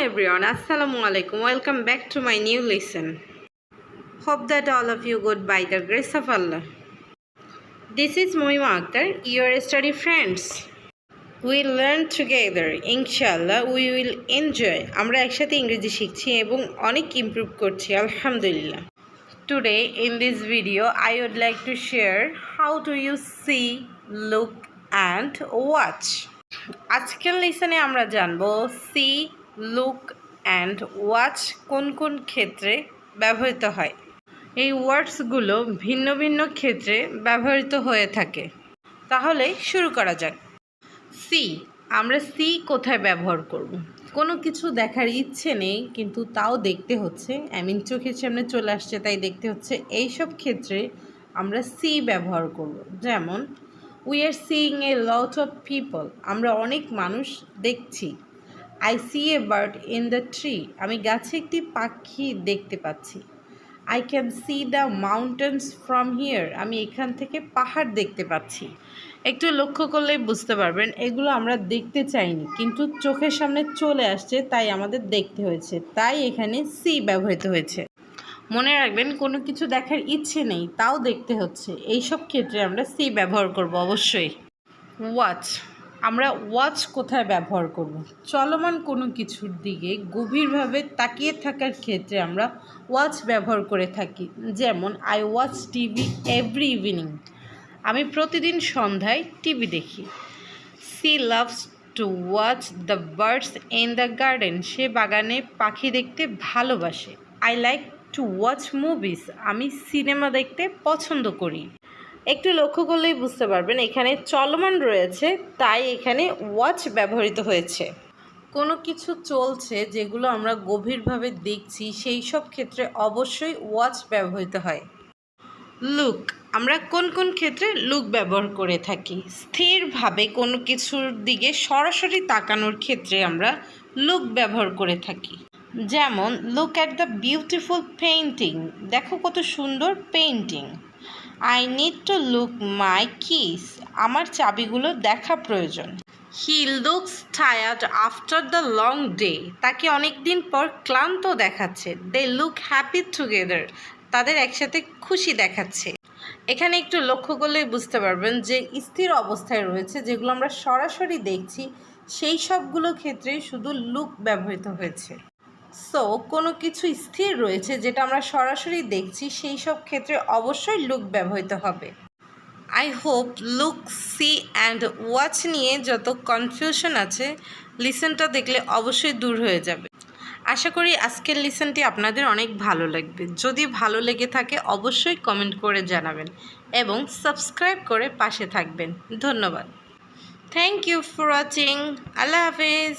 everyone, Assalamu alaikum. Welcome back to my new lesson. Hope that all of you good by the grace of Allah. This is Moima Akhtar, your study friends. We'll learn together. Inshallah, we will enjoy. আমরা একসাথে ইংরেজি শিখছি এবং অনেক improve করছি আলহামদুলিল্লাহ. Today in this video, I would like to share how do you see, look and watch. আজকের লেসনে আমরা জানবো see, look and watch কোন কোন ক্ষেত্রে ব্যবহৃত হয়। এই ওয়ার্ডসগুলো ভিন্ন ভিন্ন ক্ষেত্রে ব্যবহৃত হয়ে থাকে। তাহলে শুরু করা যাক। সি, আমরা সি কোথায় ব্যবহার করব? কোনো কিছু দেখার ইচ্ছে নেই কিন্তু তাও দেখতে হচ্ছে, চোখের সামনে চলে আসছে তাই দেখতে হচ্ছে, এইসব ক্ষেত্রে আমরা সি ব্যবহার করব। যেমন we are seeing a lot of people, আমরা অনেক মানুষ দেখছি। I see a bird in the tree, আমি গাছে একটি পাখি দেখতে পাচ্ছি। I can see the mountains from here, আমি এখান থেকে পাহাড় দেখতে পাচ্ছি। একটু লক্ষ্য করলেই বুঝতে পারবেন এগুলো আমরা দেখতে চাইনি কিন্তু চোখের সামনে চলে আসছে তাই আমাদের দেখতে হয়েছে, তাই এখানে সি ব্যবহৃত হয়েছে। মনে রাখবেন কোনো কিছু দেখার ইচ্ছে নেই তাও দেখতে হচ্ছে, এইসব ক্ষেত্রে আমরা সি ব্যবহার করব অবশ্যই। ওয়াচ, আমরা ওয়াচ কোথায় ব্যবহার করব? চলমান কোনো কিছুর দিকে গভীরভাবে তাকিয়ে থাকার ক্ষেত্রে আমরা ওয়াচ ব্যবহার করে থাকি। যেমন I watch TV every evening, আমি প্রতিদিন সন্ধ্যায় টিভি দেখি। She loves to watch the birds in the garden, সে বাগানে পাখি দেখতে ভালোবাসে। I like to watch movies, আমি সিনেমা দেখতে পছন্দ করি। একটু লক্ষ্য করলেই বুঝতে পারবেন এখানে চলমান রয়েছে তাই এখানে ওয়াচ ব্যবহৃত হয়েছে। কোনো কিছু চলছে যেগুলো আমরা গভীরভাবে দেখছি সেই সব ক্ষেত্রে অবশ্যই ওয়াচ ব্যবহৃত হয়। লুক, আমরা কোন কোন ক্ষেত্রে লুক ব্যবহার করে থাকি? স্থিরভাবে কোনো কিছুর দিকে সরাসরি তাকানোর ক্ষেত্রে আমরা লুক ব্যবহার করে থাকি। যেমন look at the beautiful painting, দেখো কত সুন্দর painting. I need to look my kiss, আমার চাবিগুলো দেখা প্রয়োজন। He looks tired after the long day, তাকে অনেক দিন পর ক্লান্ত দেখাচ্ছে। দে লুক হ্যাপি টুগেদার, তাদের একসাথে খুশি দেখাচ্ছে। এখানে একটু লক্ষ্য করলেই বুঝতে পারবেন যে স্থির অবস্থায় রয়েছে যেগুলো আমরা সরাসরি দেখছি সেই সবগুলো ক্ষেত্রে শুধু লুক ব্যবহৃত হয়েছে। সো কোনো কিছু স্থির রয়েছে যেটা আমরা সরাসরি দেখছি সেই সব ক্ষেত্রে অবশ্যই লুক ব্যবহৃত হবে। I hope look, see and watch নিয়ে যত কনফিউশন আছে লিসেনটা দেখলে অবশ্যই দূর হয়ে যাবে। আশা করি আজকের লিসেনটি আপনাদের অনেক ভালো লাগবে। যদি ভালো লেগে থাকে অবশ্যই কমেন্ট করে জানাবেন এবং সাবস্ক্রাইব করে পাশে থাকবেন। ধন্যবাদ। Thank you for watching. আল্লাহ হাফেজ।